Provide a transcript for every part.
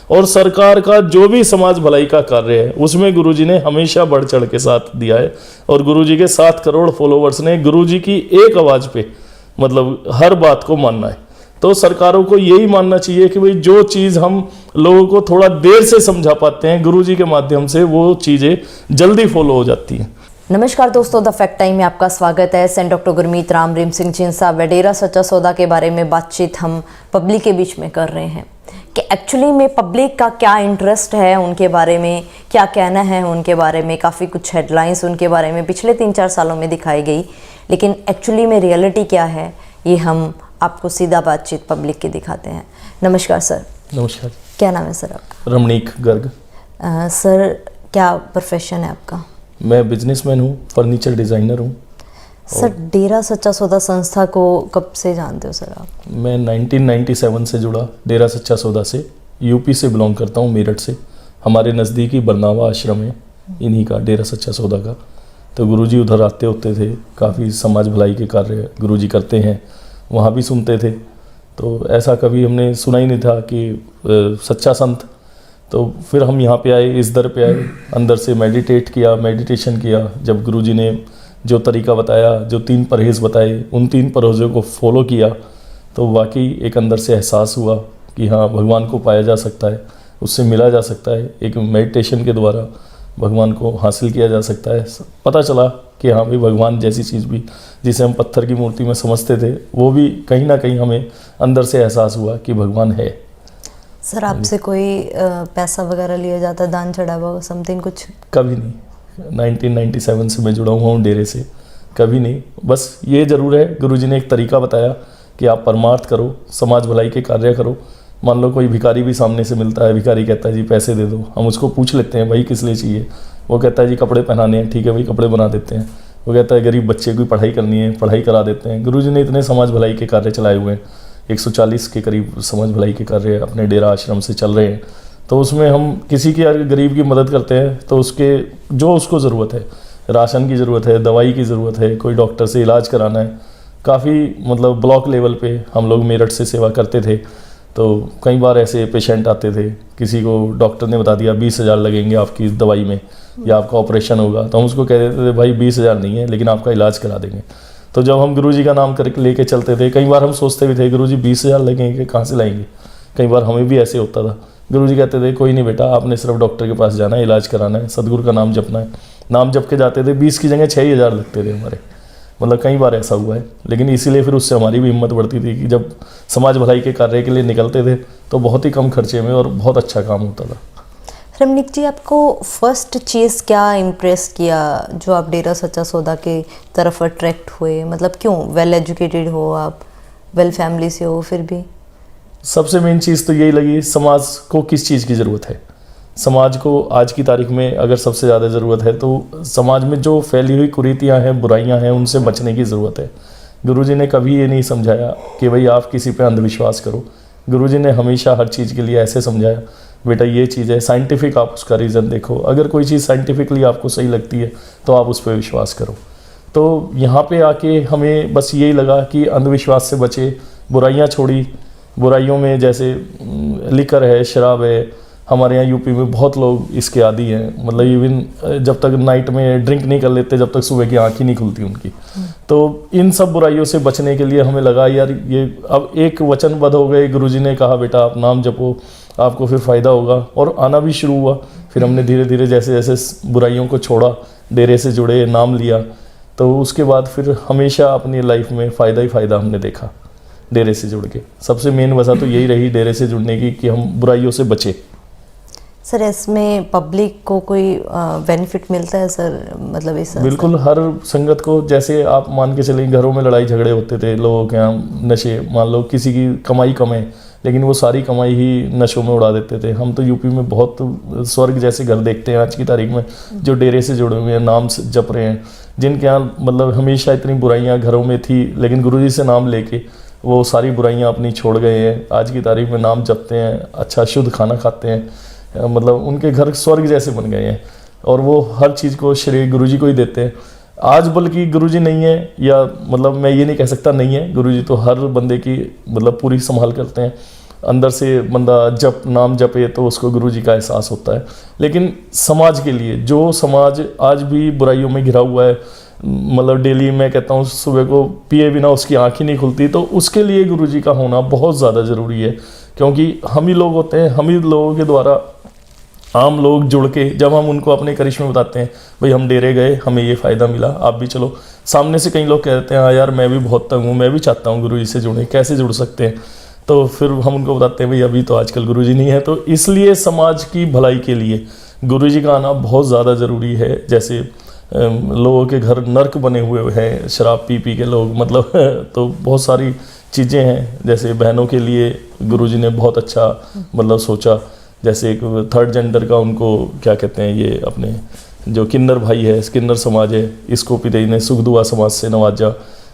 और सरकार का जो भी समाज भलाई का कार्य है उसमें गुरुजी ने हमेशा बढ़ चढ़ के साथ दिया है। और गुरुजी के 7 करोड़ फॉलोवर्स ने गुरुजी की एक आवाज़ पे मतलब हर बात को मानना है। तो सरकारों को यही मानना चाहिए कि भाई जो चीज़ हम लोगों को थोड़ा देर से समझा पाते हैं गुरुजी के माध्यम से वो चीज़ें जल्दी फॉलो हो जाती हैं। नमस्कार दोस्तों, द फैक्ट टाइम में आपका स्वागत है। सेंट डॉक्टर गुरमीत राम रहीम सिंह जिनसा व डेरा सच्चा सौदा के बारे में बातचीत हम पब्लिक के बीच में कर रहे हैं कि एक्चुअली में पब्लिक का क्या इंटरेस्ट है, उनके बारे में क्या कहना है, उनके बारे में काफ़ी कुछ हेडलाइंस उनके बारे में पिछले 3-4 सालों में दिखाई गई, लेकिन एक्चुअली में रियलिटी क्या है ये हम आपको सीधा बातचीत पब्लिक की दिखाते हैं। नमस्कार सर। नमस्कार। क्या नाम है सर आपका? रमणीक गर्ग। सर क्या प्रोफेशन है आपका? मैं बिजनेसमैन हूँ, फर्नीचर डिज़ाइनर हूँ। सर डेरा सच्चा सौदा संस्था को कब से जानते हो सर आप? मैं 1997 से जुड़ा डेरा सच्चा सौदा से। यूपी से बिलोंग करता हूँ, मेरठ से। हमारे नज़दीकी बरनावा आश्रम है इन्हीं का, डेरा सच्चा सौदा का। तो गुरुजी उधर आते होते थे, काफ़ी समाज भलाई के कार्य गुरुजी करते हैं, वहाँ भी सुनते थे। तो ऐसा कभी हमने सुना ही नहीं था कि सच्चा संत। तो फिर हम यहाँ पे आए, इस दर पे आए, अंदर से मेडिटेशन किया। जब गुरुजी ने जो तरीका बताया, जो 3 परहेज़ बताए, उन 3 परहेज़ों को फॉलो किया तो वाकई एक अंदर से एहसास हुआ कि हाँ, भगवान को पाया जा सकता है, उससे मिला जा सकता है। एक मेडिटेशन के द्वारा भगवान को हासिल किया जा सकता है। पता चला कि हाँ भाई, भगवान जैसी चीज़ भी जिसे हम पत्थर की मूर्ति में समझते थे वो भी कहीं ना कहीं हमें अंदर से एहसास हुआ कि भगवान है। सर आपसे कोई पैसा वगैरह लिया जाता है, दान चढ़ावा समथिंग कुछ? कभी नहीं। 1997 से मैं जुड़ा हुआ हूँ डेरे से, कभी नहीं। बस ये ज़रूर है, गुरुजी ने एक तरीका बताया कि आप परमार्थ करो, समाज भलाई के कार्य करो। मान लो कोई भिखारी भी सामने से मिलता है, भिखारी कहता है जी पैसे दे दो, हम उसको पूछ लेते हैं भाई किस लिए चाहिए। वो कहता है जी कपड़े पहनाने हैं, ठीक है भाई कपड़े बना देते हैं। वो कहता है गरीब बच्चे की पढ़ाई करनी है, पढ़ाई करा देते हैं। गुरुजी ने इतने समाज भलाई के कार्य चलाए हुए हैं, 140 के करीब समाज भलाई के कार्य अपने डेरा आश्रम से चल रहे हैं। तो उसमें हम किसी की गरीब की मदद करते हैं तो उसके जो उसको ज़रूरत है, राशन की ज़रूरत है, दवाई की ज़रूरत है, कोई डॉक्टर से इलाज कराना है, काफ़ी मतलब ब्लॉक लेवल पे हम लोग मेरठ से सेवा करते थे। तो कई बार ऐसे पेशेंट आते थे, किसी को डॉक्टर ने बता दिया 20,000 लगेंगे आपकी दवाई में या आपका ऑपरेशन होगा, तो हम उसको कह देते थे भाई 20,000 नहीं है लेकिन आपका इलाज करा देंगे। तो जब हम गुरुजी का नाम करके लेके चलते थे, कई बार हम सोचते भी थे गुरुजी 20,000 लगेंगे कहाँ से लाएंगे। कई बार हमें भी ऐसे होता था। गुरुजी कहते थे कोई नहीं बेटा, आपने सिर्फ डॉक्टर के पास जाना है, इलाज कराना है, सदगुरु का नाम जपना है। नाम जप के जाते थे, 20 की जगह 6,000 लगते थे हमारे। मतलब कई बार ऐसा हुआ है। लेकिन इसीलिए फिर उससे हमारी भी हिम्मत बढ़ती थी कि जब समाज भलाई के कार्य के लिए निकलते थे तो बहुत ही कम खर्चे में और बहुत अच्छा काम होता था। रमणीक जी, आपको फर्स्ट चीज़ क्या इम्प्रेस किया जो आप डेरा सच्चा सौदा के तरफ अट्रैक्ट हुए? मतलब क्यों? वेल एजुकेटेड हो आप, वेल फैमिली से हो, फिर भी सबसे मेन चीज़ तो यही लगी, समाज को किस चीज़ की ज़रूरत है। समाज को आज की तारीख में अगर सबसे ज़्यादा ज़रूरत है तो समाज में जो फैली हुई कुरीतियाँ हैं, बुराइयाँ हैं, उनसे बचने की ज़रूरत है। गुरुजी ने कभी ये नहीं समझाया कि भाई आप किसी पे अंधविश्वास करो। गुरुजी ने हमेशा हर चीज़ के लिए ऐसे समझाया, बेटा ये चीज़ है साइंटिफिक, आप उसका रीज़न देखो। अगर कोई चीज़ साइंटिफिकली आपको सही लगती है तो आप उस पर विश्वास करो। तो यहाँ पे आके हमें बस यही लगा कि अंधविश्वास से बचे, बुराइयाँ छोड़ी। बुराइयों में जैसे लिकर है, शराब है, हमारे यहाँ यूपी में बहुत लोग इसके आदी हैं। मतलब इवन जब तक नाइट में ड्रिंक नहीं कर लेते जब तक सुबह की आँख ही नहीं खुलती उनकी। तो इन सब बुराइयों से बचने के लिए हमें लगा यार ये अब एक वचनबद्ध हो गए। गुरुजी ने कहा बेटा आप नाम जपो, आपको फिर फ़ायदा होगा, और आना भी शुरू हुआ। फिर हमने धीरे धीरे जैसे जैसे बुराइयों को छोड़ा, डेरे से जुड़े, नाम लिया, तो उसके बाद फिर हमेशा अपनी लाइफ में फ़ायदा ही फ़ायदा हमने देखा डेरे से जुड़ के। सबसे मेन वजह तो यही रही डेरे से जुड़ने की कि हम बुराइयों से बचे। सर इसमें पब्लिक को कोई बेनिफिट मिलता है सर? मतलब इस बिल्कुल, हर संगत को। जैसे आप मान के चलें घरों में लड़ाई झगड़े होते थे, लोगों के यहाँ नशे, मान लो किसी की कमाई कम है लेकिन वो सारी कमाई ही नशों में उड़ा देते थे। हम तो यूपी में बहुत स्वर्ग जैसे घर देखते हैं आज की तारीख में, जो डेरे से जुड़े हुए हैं, नाम से जप रहे हैं, जिनके यहाँ मतलब हमेशा इतनी बुराइयाँ घरों में थी लेकिन गुरुजी से नाम लेके वो सारी बुराइयाँ अपनी छोड़ गए हैं। आज की तारीख में नाम जपते हैं, अच्छा शुद्ध खाना खाते हैं, मतलब उनके घर स्वर्ग जैसे बन गए हैं। और वो हर चीज़ को श्रेय गुरुजी को ही देते हैं। आज बल्कि गुरुजी नहीं है, या मतलब मैं ये नहीं कह सकता नहीं है, गुरुजी तो हर बंदे की मतलब पूरी संभाल करते हैं। अंदर से बंदा नाम जपे तो उसको गुरुजी का एहसास होता है। लेकिन समाज के लिए, जो समाज आज भी बुराइयों में घिरा हुआ है, मतलब डेली मैं कहता हूँ सुबह को पिए बिना उसकी आँख ही नहीं खुलती, तो उसके लिए गुरुजी का होना बहुत ज़्यादा ज़रूरी है। क्योंकि हम ही लोग होते हैं, हम ही लोगों के द्वारा आम लोग जुड़ के जब हम उनको अपने करिश्मे बताते हैं, भाई हम डेरे गए, हमें ये फ़ायदा मिला, आप भी चलो, सामने से कई लोग कहते हैं हाँ यार मैं भी बहुत तंग हूँ, मैं भी चाहता हूँ गुरुजी से जुड़े, कैसे जुड़ सकते हैं? तो फिर हम उनको बताते हैं भाई अभी तो आजकल गुरुजी नहीं है। तो इसलिए समाज की भलाई के लिए गुरुजी का आना बहुत ज़्यादा ज़रूरी है। जैसे लोगों के घर नर्क बने हुए हैं, शराब पी पी के लोग, मतलब तो बहुत सारी चीज़ें हैं। जैसे बहनों के लिए गुरुजी ने बहुत अच्छा मतलब सोचा, जैसे एक थर्ड जेंडर का उनको क्या कहते हैं, ये अपने जो किन्नर भाई है, किन्नर समाज है, इसको पिताजी ने सुख दुआ समाज से नवाजा,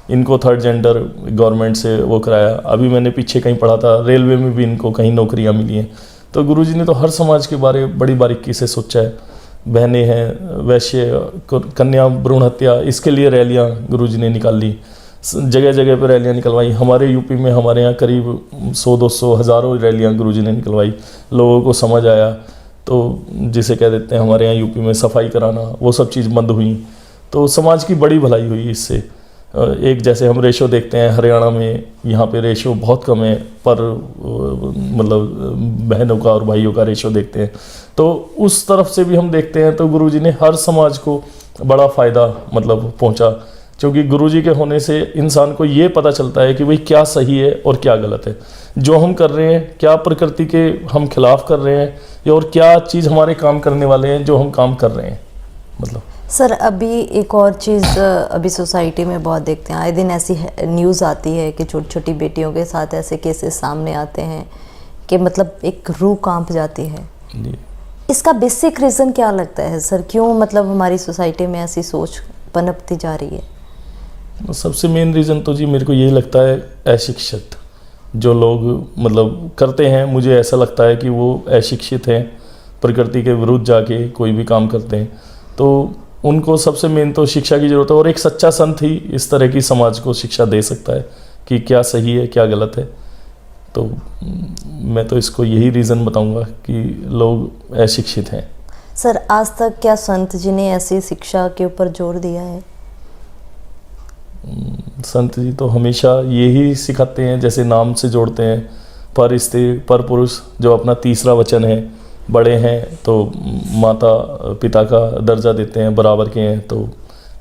इनको थर्ड जेंडर गवर्नमेंट से वो कराया। अभी मैंने पीछे कहीं पढ़ा था रेलवे में भी इनको कहीं नौकरियां मिली हैं। तो गुरुजी ने तो हर समाज के बारे बड़ी बारीकी से सोचा है। बहनें हैं, वैश्य, कन्या भ्रूण हत्या, इसके लिए रैलियां गुरुजी ने निकाली, जगह जगह पर रैलियां निकलवाई। हमारे यूपी में हमारे यहाँ करीब 100-200 हज़ारों रैलियां गुरुजी ने निकलवाई। लोगों को समझ आया, तो जिसे कह देते हैं हमारे यहाँ यूपी में सफाई कराना, वो सब चीज़ बंद हुई। तो समाज की बड़ी भलाई हुई इससे। एक जैसे हम रेशो देखते हैं हरियाणा में, यहाँ पे रेशो बहुत कम है, पर मतलब बहनों का और भाइयों का रेशो देखते हैं। तो उस तरफ से भी हम देखते हैं तो गुरुजी ने हर समाज को बड़ा फ़ायदा मतलब पहुँचा। क्योंकि गुरुजी के होने से इंसान को ये पता चलता है कि भाई क्या सही है और क्या गलत है, जो हम कर रहे हैं क्या प्रकृति के हम खिलाफ कर रहे हैं, या और क्या चीज़ हमारे काम करने वाले हैं जो हम काम कर रहे हैं। मतलब सर अभी एक और चीज़ अभी सोसाइटी में बहुत देखते हैं, आए दिन ऐसी न्यूज़ आती है कि छोटी छोटी बेटियों के साथ ऐसे केसेस सामने आते हैं कि मतलब एक रूह कांप जाती है जी। इसका बेसिक रीज़न क्या लगता है सर, क्यों मतलब हमारी सोसाइटी में ऐसी सोच पनपती जा रही है? सबसे मेन रीज़न तो जी मेरे को यही लगता है, अशिक्षित जो लोग मतलब करते हैं, मुझे ऐसा लगता है कि वो अशिक्षित हैं, प्रकृति के विरुद्ध जाके कोई भी काम करते हैं। तो उनको सबसे मेन तो शिक्षा की ज़रूरत है, और एक सच्चा संत ही इस तरह की समाज को शिक्षा दे सकता है कि क्या सही है क्या गलत है। तो मैं तो इसको यही रीज़न बताऊंगा कि लोग अशिक्षित हैं। सर आज तक क्या संत जी ने ऐसी शिक्षा के ऊपर जोर दिया है? संत जी तो हमेशा यही सिखाते हैं, जैसे नाम से जोड़ते हैं, पर स्त्री पर पुरुष, जो अपना तीसरा वचन है, बड़े हैं तो माता पिता का दर्जा देते हैं, बराबर के हैं तो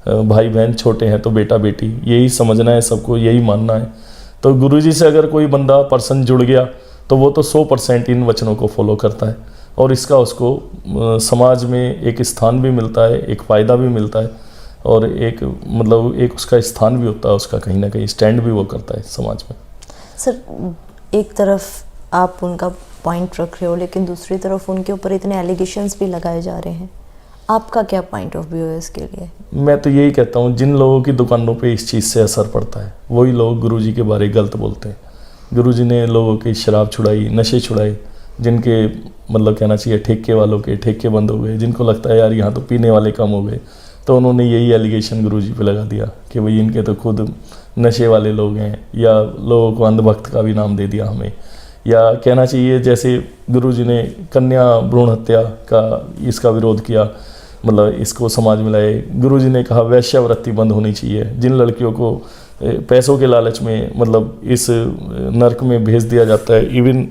भाई बहन, छोटे हैं तो बेटा बेटी, यही समझना है सबको, यही मानना है। तो गुरुजी से अगर कोई बंदा पर्सन जुड़ गया तो वो तो 100% इन वचनों को फॉलो करता है, और इसका उसको समाज में एक स्थान भी मिलता है, एक फ़ायदा भी मिलता है, और एक मतलब एक उसका स्थान भी होता है, उसका कहीं ना कहीं स्टैंड भी वो करता है समाज में। सर एक तरफ आप उनका पॉइंट रख रहे हो, लेकिन दूसरी तरफ उनके ऊपर इतने एलिगेशंस भी लगाए जा रहे हैं, आपका क्या पॉइंट ऑफ व्यू है इसके लिए? मैं तो यही कहता हूँ, जिन लोगों की दुकानों पे इस चीज़ से असर पड़ता है वही लोग गुरुजी के बारे गलत बोलते हैं। गुरुजी ने लोगों की शराब छुड़ाई, नशे छुड़ाए, जिनके मतलब कहना चाहिए ठेके वालों के ठेके बंद हो गए, जिनको लगता है यार यहाँ तो पीने वाले कम हो गए, तो उन्होंने यही एलिगेशन गुरुजी पे लगा दिया कि भाई इनके तो खुद नशे वाले लोग हैं, या लोगों को अंधभक्त का भी नाम दे दिया हमें। या कहना चाहिए जैसे गुरुजी ने कन्या भ्रूण हत्या का इसका विरोध किया, मतलब इसको समाज में लाए। गुरुजी ने कहा वैश्यावृत्ति बंद होनी चाहिए, जिन लड़कियों को पैसों के लालच में मतलब इस नर्क में भेज दिया जाता है। इवन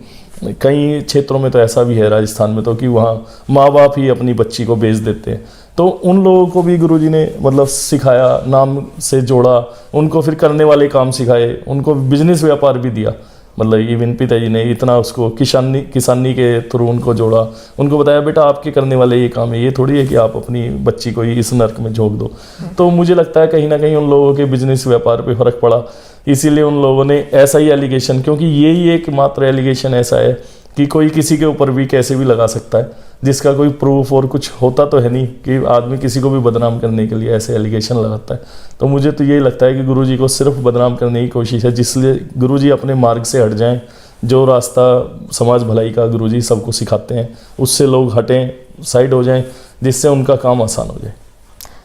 कई क्षेत्रों में तो ऐसा भी है, राजस्थान में तो, कि वहाँ माँ बाप ही अपनी बच्ची को भेज देते हैं। तो उन लोगों को भी गुरुजी ने मतलब सिखाया, नाम से जोड़ा, उनको फिर करने वाले काम सिखाए, उनको बिजनेस व्यापार भी दिया। मतलब इवन पिताजी ने इतना उसको किसानी के थ्रू उनको जोड़ा, उनको बताया बेटा आपके करने वाले ये काम है, ये थोड़ी है कि आप अपनी बच्ची को ही इस नर्क में झोंक दो। तो मुझे लगता है कहीं ना कहीं उन लोगों के बिजनेस व्यापार पे फर्क पड़ा, इसीलिए उन लोगों ने ऐसा ही एलिगेशन, क्योंकि यही एक मात्र एलिगेशन ऐसा है कि कोई किसी के ऊपर भी कैसे भी लगा सकता है, जिसका कोई प्रूफ और कुछ होता तो है नहीं कि आदमी किसी को भी बदनाम करने के लिए ऐसे एलिगेशन लगाता है। तो मुझे तो यही लगता है कि गुरुजी को सिर्फ बदनाम करने की कोशिश है, जिसलिए गुरुजी अपने मार्ग से हट जाएं। जो रास्ता समाज भलाई का गुरुजी सबको सिखाते हैं, उससे लोग हटें, साइड हो जाएं, जिससे उनका काम आसान हो जाए।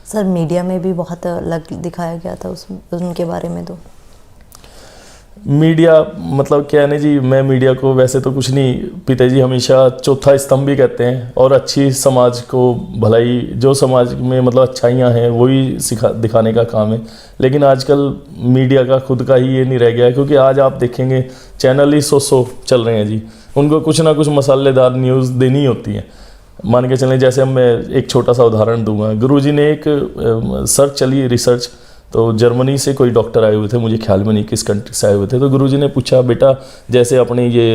सर मीडिया में भी बहुत अलग दिखाया गया था उनके बारे में। तो मीडिया मतलब क्या है ना जी, मैं मीडिया को वैसे तो कुछ नहीं, पिताजी हमेशा चौथा स्तंभ भी कहते हैं, और अच्छी समाज को भलाई, जो समाज में मतलब अच्छाइयाँ हैं वही दिखाने का काम है। लेकिन आजकल मीडिया का खुद का ही ये नहीं रह गया है, क्योंकि आज आप देखेंगे चैनल ही सौ चल रहे हैं जी, उनको कुछ ना कुछ मसालेदार न्यूज़ देनी होती है। मान के चलें, जैसे मैं एक छोटा सा उदाहरण दूंगा, गुरुजी ने एक सर्च चली रिसर्च, तो जर्मनी से कोई डॉक्टर आए हुए थे, मुझे ख्याल में नहीं किस कंट्री से आए हुए थे। तो गुरुजी ने पूछा, बेटा जैसे अपने ये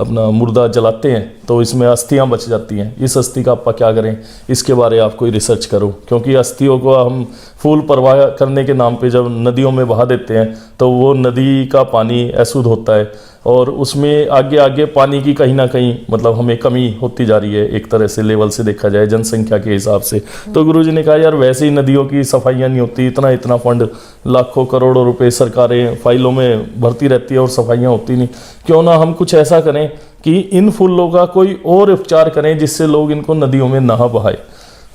अपना मुर्दा जलाते हैं तो इसमें अस्थियां बच जाती हैं, इस अस्थि का आप क्या करें, इसके बारे आप कोई रिसर्च करो, क्योंकि अस्थियों को हम फूल प्रवाह करने के नाम पे जब नदियों में बहा देते हैं तो वो नदी का पानी अशुद्ध होता है, और उसमें आगे आगे पानी की कहीं ना कहीं मतलब हमें कमी होती जा रही है, एक तरह से लेवल से देखा जाए जनसंख्या के हिसाब से। तो गुरुजी ने कहा, यार वैसे ही नदियों की सफाइयाँ नहीं होती, इतना फंड लाखों करोड़ों रुपए सरकारें फाइलों में भरती रहती है और सफाइयाँ होती नहीं, क्यों ना हम कुछ ऐसा करें कि इन फूलों का कोई और उपचार करें जिससे लोग इनको नदियों में नहा बहाए।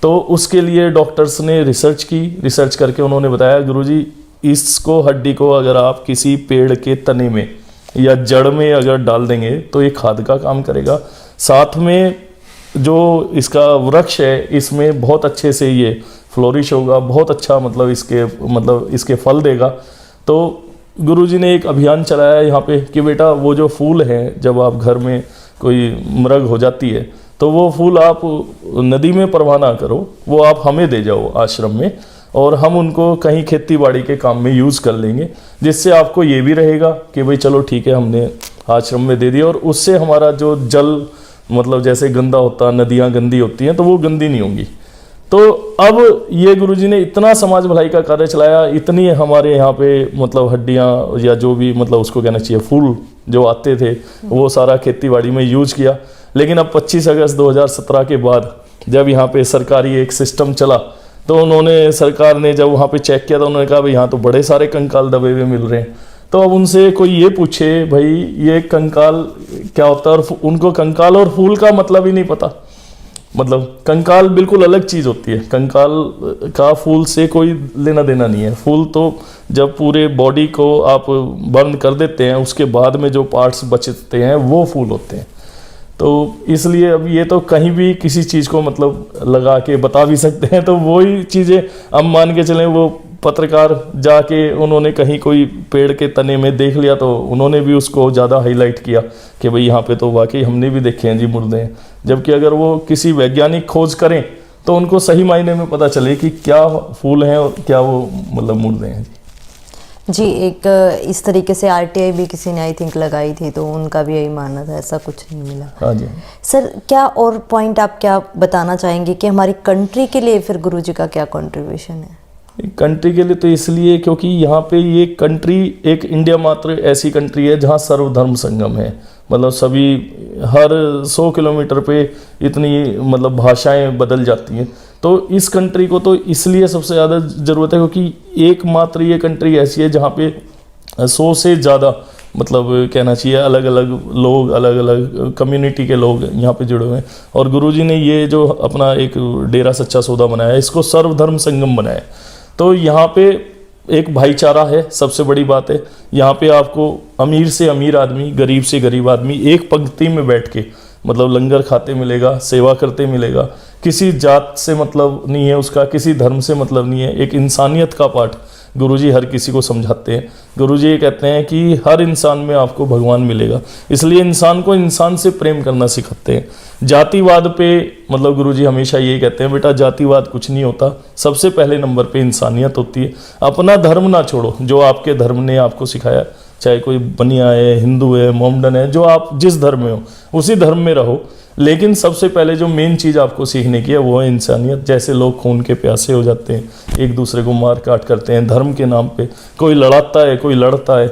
तो उसके लिए डॉक्टर्स ने रिसर्च की, रिसर्च करके उन्होंने बताया, गुरुजी इसको हड्डी को अगर आप किसी पेड़ के तने में या जड़ में अगर डाल देंगे तो ये खाद का काम करेगा, साथ में जो इसका वृक्ष है इसमें बहुत अच्छे से ये फ्लोरिश होगा, बहुत अच्छा मतलब इसके फल देगा। तो गुरुजी ने एक अभियान चलाया यहाँ पे कि बेटा वो जो फूल हैं, जब आप घर में कोई मृग हो जाती है तो वो फूल आप नदी में प्रवाह ना करो, वो आप हमें दे जाओ आश्रम में, और हम उनको कहीं खेती बाड़ी के काम में यूज़ कर लेंगे, जिससे आपको ये भी रहेगा कि भाई चलो ठीक है हमने आश्रम में दे दिया, और उससे हमारा जो जल मतलब जैसे गंदा होता, नदियाँ गंदी होती हैं तो वो गंदी नहीं होंगी। तो अब ये गुरुजी ने इतना समाज भलाई का कार्य चलाया, इतनी हमारे यहाँ पे मतलब हड्डियाँ या जो भी मतलब उसको कहना चाहिए फूल जो आते थे वो सारा खेती बाड़ी में यूज किया। लेकिन अब 25 अगस्त 2017 के बाद जब यहाँ पे सरकारी एक सिस्टम चला तो उन्होंने, सरकार ने जब वहाँ पे चेक किया तो उन्होंने कहा भाई यहाँ तो बड़े सारे कंकाल दबे हुए मिल रहे हैं। तो अब उनसे कोई ये पूछे भाई ये कंकाल क्या होता है, और उनको कंकाल और फूल का मतलब ही नहीं पता। मतलब कंकाल बिल्कुल अलग चीज़ होती है, कंकाल का फूल से कोई लेना देना नहीं है। फूल तो जब पूरे बॉडी को आप बर्न कर देते हैं उसके बाद में जो पार्ट्स बचते हैं वो फूल होते हैं। तो इसलिए अब ये तो कहीं भी किसी चीज़ को मतलब लगा के बता भी सकते हैं। तो वही चीज़ें अब मान के चलें, वो पत्रकार जाके उन्होंने कहीं कोई पेड़ के तने में देख लिया तो उन्होंने भी उसको ज़्यादा हाईलाइट किया कि भाई यहाँ पे तो वाकई हमने भी देखे हैं जी मुर्दे हैं। जबकि अगर वो किसी वैज्ञानिक खोज करें तो उनको सही मायने में पता चले कि क्या फूल हैं और क्या वो मतलब मुर्दे हैं जी। एक इस तरीके से आरटीआई भी किसी ने आई थिंक लगाई थी तो उनका भी यही मानना था, ऐसा कुछ नहीं मिला। हाँ जी सर, क्या और पॉइंट आप क्या बताना चाहेंगे कि हमारी कंट्री के लिए फिर गुरुजी का क्या कंट्रीब्यूशन है? कंट्री के लिए तो इसलिए क्योंकि यहाँ पे ये कंट्री एक इंडिया मात्र ऐसी कंट्री है जहाँ सर्वधर्म संगम है। मतलब सभी हर 100 किलोमीटर पे इतनी मतलब भाषाएं बदल जाती हैं। तो इस कंट्री को तो इसलिए सबसे ज़्यादा ज़रूरत है क्योंकि एकमात्र ये कंट्री ऐसी है जहाँ पे 100 से ज़्यादा मतलब कहना चाहिए अलग अलग लोग, अलग अलग कम्युनिटी के लोग यहाँ पे जुड़े हुए हैं। और गुरुजी ने ये जो अपना एक डेरा सच्चा सौदा बनाया, इसको सर्वधर्म संगम बनाया। तो यहाँ पे एक भाईचारा है, सबसे बड़ी बात है। यहाँ पे आपको अमीर से अमीर आदमी, गरीब से गरीब आदमी एक पंक्ति में बैठ के मतलब लंगर खाते मिलेगा, सेवा करते मिलेगा। किसी जात से मतलब नहीं है उसका, किसी धर्म से मतलब नहीं है। एक इंसानियत का पाठ गुरुजी हर किसी को समझाते हैं। गुरुजी ये कहते हैं कि हर इंसान में आपको भगवान मिलेगा, इसलिए इंसान को इंसान से प्रेम करना सिखाते हैं। जातिवाद पे मतलब गुरुजी हमेशा ये कहते हैं, बेटा जातिवाद कुछ नहीं होता, सबसे पहले नंबर पे इंसानियत होती है। अपना धर्म ना छोड़ो, जो आपके धर्म ने आपको सिखाया, चाहे कोई बनिया है, हिंदू है, मोमडन है, जो आप जिस धर्म में हो उसी धर्म में रहो। लेकिन सबसे पहले जो मेन चीज़ आपको सीखने की है वो है इंसानियत। जैसे लोग खून के प्यासे हो जाते हैं, एक दूसरे को मार काट करते हैं धर्म के नाम पे, कोई लड़ाता है, कोई लड़ता है।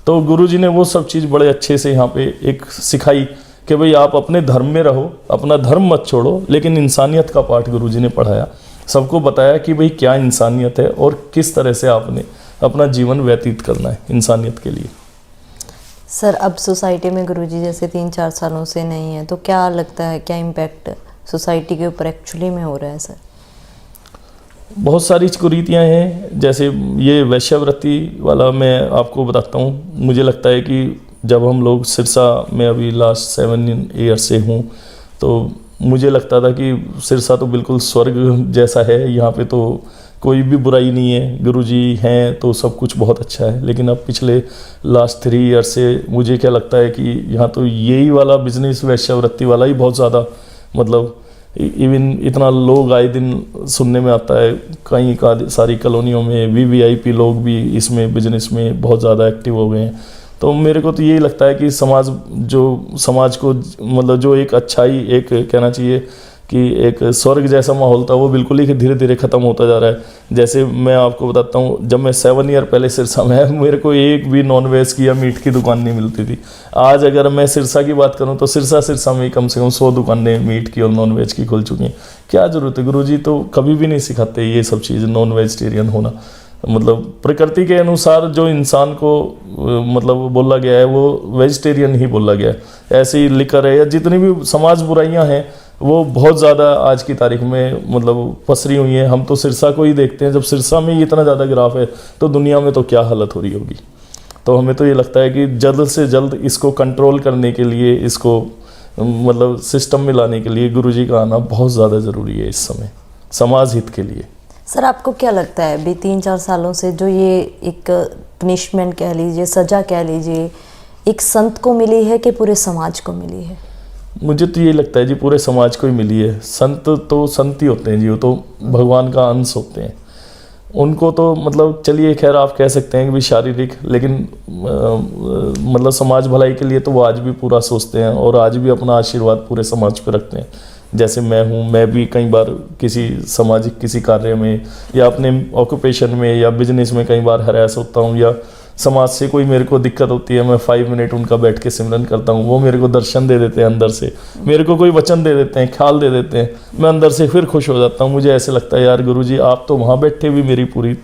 तो गुरुजी ने वो सब चीज़ बड़े अच्छे से यहाँ पे एक सिखाई कि भाई आप अपने धर्म में रहो, अपना धर्म मत छोड़ो। लेकिन इंसानियत का पाठ गुरुजी ने पढ़ाया, सबको बताया कि भाई क्या इंसानियत है और किस तरह से आपने अपना जीवन व्यतीत करना है इंसानियत के लिए। सर, अब सोसाइटी में गुरुजी जैसे 3-4 सालों से नहीं है, तो क्या लगता है क्या इम्पैक्ट सोसाइटी के ऊपर एक्चुअली में हो रहा है? सर बहुत सारी कुरीतियाँ हैं, जैसे ये वैश्यावृत्ति वाला मैं आपको बताता हूँ। मुझे लगता है कि जब हम लोग सिरसा में अभी लास्ट 7 ईयर से हूँ, तो मुझे लगता था कि सिरसा तो बिल्कुल स्वर्ग जैसा है, यहाँ पे तो कोई भी बुराई नहीं है, गुरुजी हैं तो सब कुछ बहुत अच्छा है। लेकिन अब पिछले लास्ट 3 ईयर से मुझे क्या लगता है कि यहाँ तो यही वाला बिजनेस वैश्यावृत्ति वाला ही बहुत ज़्यादा, मतलब इवन इतना लोग आए दिन सुनने में आता है, कई का सारी कॉलोनियों में वीवीआईपी लोग भी इसमें बिजनेस में बहुत ज़्यादा एक्टिव हो गए हैं। तो मेरे को तो यही लगता है कि समाज को मतलब जो एक अच्छाई, एक कहना चाहिए कि एक स्वर्ग जैसा माहौल था, वो बिल्कुल ही धीरे धीरे ख़त्म होता जा रहा है। जैसे मैं आपको बताता हूँ, जब मैं 7 ईयर पहले सिरसा में, मेरे को एक भी नॉनवेज की या मीट की दुकान नहीं मिलती थी। आज अगर मैं सिरसा की बात करूँ तो सिरसा में कम से कम 100 दुकानें मीट की और नॉनवेज की खुल चुकी हैं। क्या ज़रूरत है, गुरुजी तो कभी भी नहीं सिखाते ये सब चीज़, नॉन वेजिटेरियन होना। मतलब प्रकृति के अनुसार जो इंसान को मतलब बोला गया है वो वेजिटेरियन ही बोला गया है। ऐसी लिकर है या जितनी भी समाज बुराइयां हैं वो बहुत ज़्यादा आज की तारीख में मतलब पसरी हुई हैं। हम तो सिरसा को ही देखते हैं, जब सिरसा में ही इतना ज़्यादा ग्राफ है तो दुनिया में तो क्या हालत हो रही होगी। तो हमें तो ये लगता है कि जल्द से जल्द इसको कंट्रोल करने के लिए, इसको मतलब सिस्टम में लाने के लिए गुरुजी का आना बहुत ज़्यादा ज़रूरी है इस समय, समाज हित के लिए। सर आपको क्या लगता है अभी 3-4 सालों से जो ये एक पनिशमेंट कह लीजिए, सज़ा कह लीजिए, एक संत को मिली है कि पूरे समाज को मिली है? मुझे तो ये लगता है जी पूरे समाज को ही मिली है। संत तो संत ही होते हैं जी, वो तो भगवान का अंश होते हैं। उनको तो मतलब चलिए खैर आप कह सकते हैं कि भी शारीरिक, लेकिन मतलब समाज भलाई के लिए तो वो आज भी पूरा सोचते हैं और आज भी अपना आशीर्वाद पूरे समाज पे रखते हैं। जैसे मैं हूँ, मैं भी कई बार किसी सामाजिक किसी कार्य में या अपने ऑक्यूपेशन में या बिजनेस में कई बार हरास होता हूँ, या समाज से कोई मेरे को दिक्कत होती है, मैं 5 मिनट उनका बैठ के सिमरन करता हूँ, वो मेरे को दर्शन दे देते हैं अंदर से, मेरे को कोई वचन दे देते हैं, ख्याल दे देते हैं, मैं अंदर से फिर खुश हो जाता हूँ। मुझे ऐसे लगता है यार गुरुजी आप तो वहाँ बैठे भी मेरी पूरी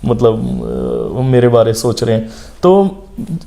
मतलब मेरे बारे सोच रहे हैं। तो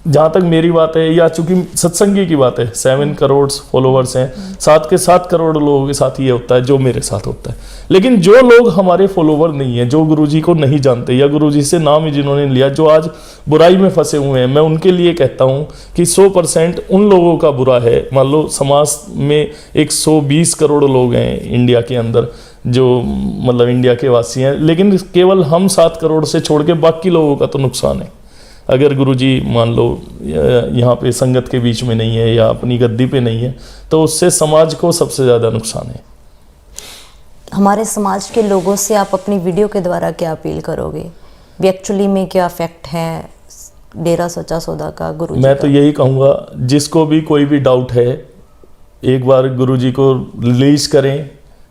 जहाँ तक मेरी बात है, या चूंकि सत्संगी की बात है, 7 करोड़ फॉलोवर्स हैं, 7 के 7 करोड़ लोगों के साथ ये होता है जो मेरे साथ होता है। लेकिन जो लोग हमारे फॉलोवर नहीं है, जो गुरुजी को नहीं जानते या गुरुजी से नाम ही जिन्होंने लिया, जो आज बुराई में फंसे हुए हैं, मैं उनके लिए कहता हूँ कि 100% उन लोगों का बुरा है। मान लो समाज में 120 करोड़ लोग हैं इंडिया के अंदर जो मतलब इंडिया के वासी हैं, लेकिन केवल हम 7 करोड़ से छोड़ के बाकी लोगों का तो नुकसान है। अगर गुरुजी मान लो यहाँ पे संगत के बीच में नहीं है या अपनी गद्दी पे नहीं है, तो उससे समाज को सबसे ज़्यादा नुकसान है। हमारे समाज के लोगों से आप अपनी वीडियो के द्वारा क्या अपील करोगे? एक्चुअली में क्या फैक्ट है डेरा सच्चा सौदा का गुरुजी मैं का? तो यही कहूँगा, जिसको भी कोई भी डाउट है एक बार गुरुजी को रिलीज करें,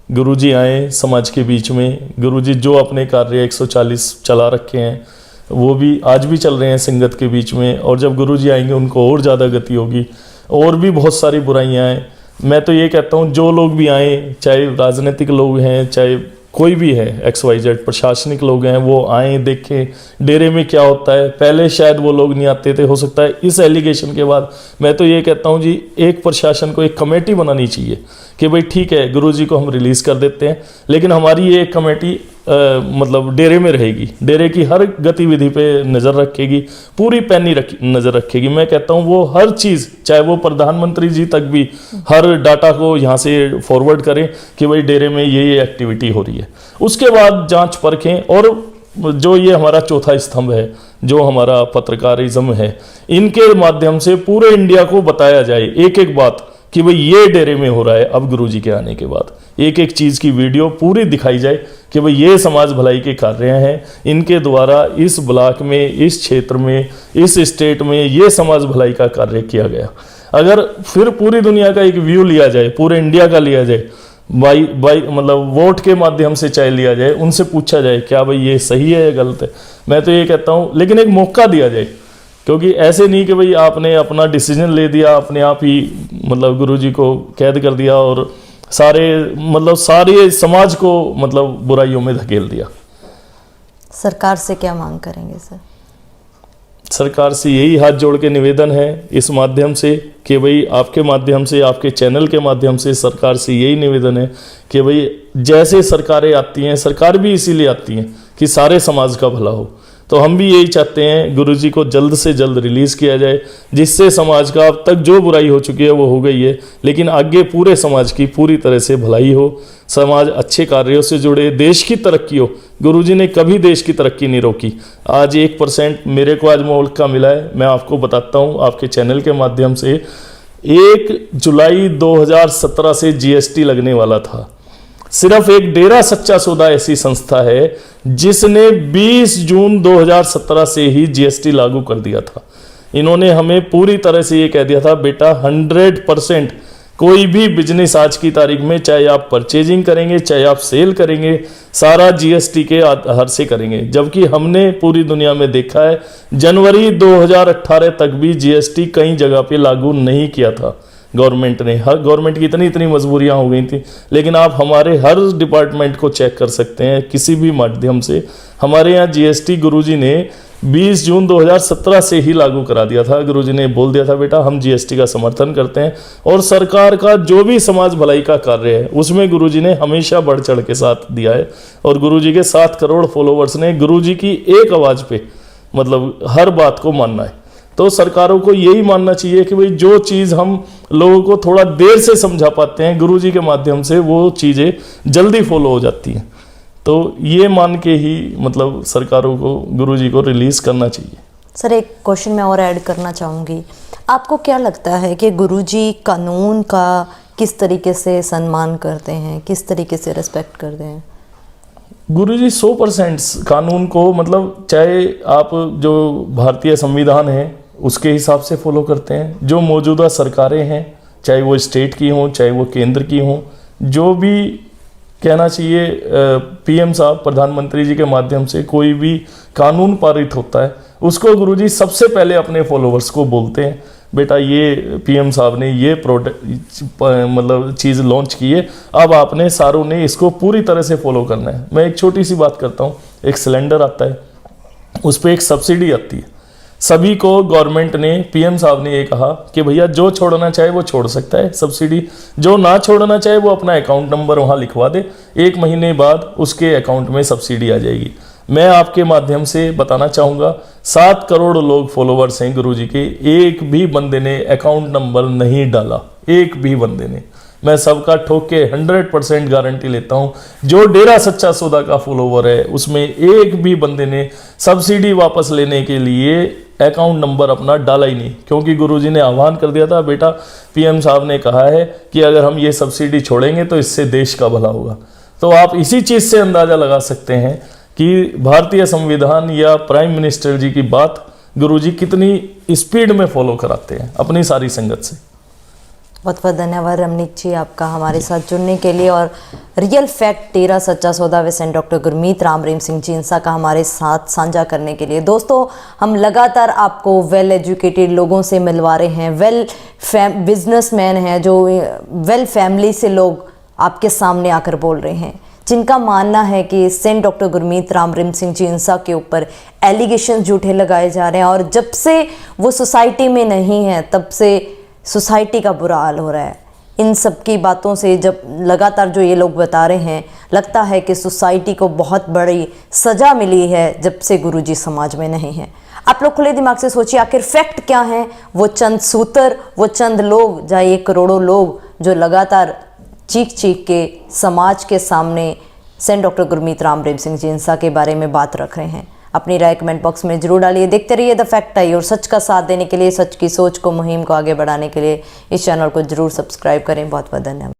गुरुजी आए समाज के बीच में। गुरुजी जो अपने कार्य 140 चला रखे हैं वो भी आज भी चल रहे हैं संगत के बीच में, और जब गुरुजी आएंगे उनको और ज़्यादा गति होगी। और भी बहुत सारी बुराइयां हैं। मैं तो ये कहता हूँ जो लोग भी आए, चाहे राजनीतिक लोग हैं, चाहे कोई भी है, XYZ प्रशासनिक लोग हैं, वो आए देखें डेरे में क्या होता है। पहले शायद वो लोग नहीं आते थे, हो सकता है इस एलिगेशन के बाद मैं तो ये कहता हूँ जी एक प्रशासन को एक कमेटी बनानी चाहिए कि भाई ठीक है गुरुजी को हम रिलीज़ कर देते हैं, लेकिन हमारी ये एक कमेटी मतलब डेरे में रहेगी, डेरे की हर गतिविधि पे नज़र रखेगी, पूरी पैनी नज़र रखेगी। मैं कहता हूँ वो हर चीज़, चाहे वो प्रधानमंत्री जी तक भी हर डाटा को यहाँ से फॉरवर्ड करें कि भाई डेरे में ये एक्टिविटी हो रही है। उसके बाद जांच परखें, और जो ये हमारा चौथा स्तंभ है, जो हमारा पत्रकारिज्म है, इनके माध्यम से पूरे इंडिया को बताया जाए एक एक बात कि भाई ये डेरे में हो रहा है। अब गुरुजी के आने के बाद एक एक चीज़ की वीडियो पूरी दिखाई जाए कि भाई ये समाज भलाई के कार्य हैं, इनके द्वारा इस ब्लॉक में, इस क्षेत्र में, इस स्टेट में ये समाज भलाई का कार्य किया गया। अगर फिर पूरी दुनिया का एक व्यू लिया जाए, पूरे इंडिया का लिया जाए, बाई मतलब वोट के माध्यम से चाहे लिया जाए, उनसे पूछा जाए क्या भाई ये सही है या गलत है। मैं तो ये कहता हूँ, लेकिन एक मौका दिया जाए, क्योंकि ऐसे नहीं कि भाई आपने अपना डिसीजन ले दिया, अपने आप ही मतलब गुरुजी को कैद कर दिया और सारे समाज को मतलब बुराइयों में धकेल दिया। सरकार से क्या मांग करेंगे सर? सरकार से यही हाथ जोड़ के निवेदन है इस माध्यम से कि भाई आपके माध्यम से, आपके चैनल के माध्यम से सरकार से यही निवेदन है कि भाई जैसे सरकारें आती हैं, सरकार भी इसीलिए आती हैं कि सारे समाज का भला हो। तो हम भी यही चाहते हैं गुरुजी को जल्द से जल्द रिलीज़ किया जाए, जिससे समाज का अब तक जो बुराई हो चुकी है वो हो गई है, लेकिन आगे पूरे समाज की पूरी तरह से भलाई हो, समाज अच्छे कार्यों से जुड़े, देश की तरक्की हो। गुरुजी ने कभी देश की तरक्की नहीं रोकी। आज 1% मेरे को आज मुल्क का मिला है, मैं आपको बताता हूँ आपके चैनल के माध्यम से। 1 जुलाई 2017 से जीएसटी लगने वाला था। सिर्फ एक डेरा सच्चा सौदा ऐसी संस्था है जिसने 20 जून 2017 से ही जीएसटी लागू कर दिया था। इन्होंने हमें पूरी तरह से ये कह दिया था, बेटा 100% कोई भी बिजनेस आज की तारीख में, चाहे आप परचेजिंग करेंगे, चाहे आप सेल करेंगे, सारा जीएसटी के आधार से करेंगे। जबकि हमने पूरी दुनिया में देखा है जनवरी 2018 तक भी जीएसटी कई जगह पे लागू नहीं किया था गवर्नमेंट ने। हर गवर्नमेंट की इतनी मजबूरियां हो गई थी, लेकिन आप हमारे हर डिपार्टमेंट को चेक कर सकते हैं किसी भी माध्यम से। हमारे यहाँ जीएसटी गुरुजी ने 20 जून 2017 से ही लागू करा दिया था। गुरुजी ने बोल दिया था, बेटा हम जीएसटी का समर्थन करते हैं और सरकार का जो भी समाज भलाई का कार्य है उसमें गुरुजी ने हमेशा बढ़ चढ़ के साथ दिया है। और गुरुजी के 7 करोड़ फॉलोवर्स ने गुरुजी की एक आवाज़ पे मतलब हर बात को मानना है। तो सरकारों को यही मानना चाहिए कि भाई जो चीज़ हम लोगों को थोड़ा देर से समझा पाते हैं गुरुजी के माध्यम से, वो चीज़ें जल्दी फॉलो हो जाती हैं। तो ये मान के ही मतलब सरकारों को गुरुजी को रिलीज़ करना चाहिए। सर एक क्वेश्चन मैं और ऐड करना चाहूँगी, आपको क्या लगता है कि गुरुजी कानून का किस तरीके से सम्मान करते हैं, किस तरीके से रिस्पेक्ट करते हैं? गुरुजी 100% कानून को मतलब चाहे आप जो भारतीय संविधान है उसके हिसाब से फॉलो करते हैं। जो मौजूदा सरकारें हैं, चाहे वो स्टेट की हों चाहे वो केंद्र की हों, जो भी कहना चाहिए पीएम साहब प्रधानमंत्री जी के माध्यम से कोई भी कानून पारित होता है उसको गुरुजी सबसे पहले अपने फॉलोवर्स को बोलते हैं, बेटा ये पीएम साहब ने ये प्रोडक्ट मतलब चीज़ लॉन्च की है, अब आपने सारों ने इसको पूरी तरह से फॉलो करना है। मैं एक छोटी सी बात करता हूँ, एक सिलेंडर आता है उस पर एक सब्सिडी आती है। सभी को गवर्नमेंट ने, पीएम साहब ने ये कहा कि भैया जो छोड़ना चाहे वो छोड़ सकता है सब्सिडी, जो ना छोड़ना चाहे वो अपना अकाउंट नंबर वहाँ लिखवा दे, 1 महीने बाद उसके अकाउंट में सब्सिडी आ जाएगी। मैं आपके माध्यम से बताना चाहूँगा 7 करोड़ लोग फॉलोवर्स हैं गुरुजी के, एक भी बंदे ने अकाउंट नंबर नहीं डाला, एक भी बंदे ने। मैं सबका ठोक के 100% गारंटी लेता हूँ, जो डेरा सच्चा सौदा का फॉलोवर है उसमें एक भी बंदे ने सब्सिडी वापस लेने के लिए अकाउंट नंबर अपना डाला ही नहीं, क्योंकि गुरुजी ने आह्वान कर दिया था, बेटा पीएम साहब ने कहा है कि अगर हम ये सब्सिडी छोड़ेंगे तो इससे देश का भला होगा। तो आप इसी चीज़ से अंदाज़ा लगा सकते हैं कि भारतीय संविधान या प्राइम मिनिस्टर जी की बात गुरुजी कितनी स्पीड में फॉलो कराते हैं अपनी सारी संगत से। बहुत बहुत धन्यवाद रमनीक जी आपका हमारे साथ जुड़ने के लिए और रियल फैक्ट डेरा सच्चा सौदा व सेंट डॉक्टर गुरमीत राम रहीम सिंह जींसा का हमारे साथ साझा करने के लिए। दोस्तों हम लगातार आपको वेल एजुकेटेड लोगों से मिलवा रहे हैं, वेल बिजनेसमैन हैं, जो वेल फैमिली से लोग आपके सामने आकर बोल रहे हैं, जिनका मानना है कि सेंट डॉक्टर गुरमीत राम रहीम सिंह जींसा के ऊपर एलिगेशन झूठे लगाए जा रहे हैं और जब से वो सोसाइटी में नहीं है तब से सोसाइटी का बुरा हाल हो रहा है। इन सब की बातों से जब लगातार जो ये लोग बता रहे हैं, लगता है कि सोसाइटी को बहुत बड़ी सज़ा मिली है जब से गुरुजी समाज में नहीं है। आप लोग खुले दिमाग से सोचिए आखिर फैक्ट क्या है। वो चंद सूत्र, वो चंद लोग, चाहे ये करोड़ों लोग जो लगातार चीख चीख के समाज के सामने सेंट डॉक्टर गुरमीत राम रहीम सिंह जींसा के बारे में बात रख रहे हैं। अपनी राय कमेंट बॉक्स में जरूर डालिए। देखते रहिए द फैक्ट आई और सच का साथ देने के लिए, सच की सोच को, मुहिम को आगे बढ़ाने के लिए इस चैनल को जरूर सब्सक्राइब करें। बहुत बहुत धन्यवाद।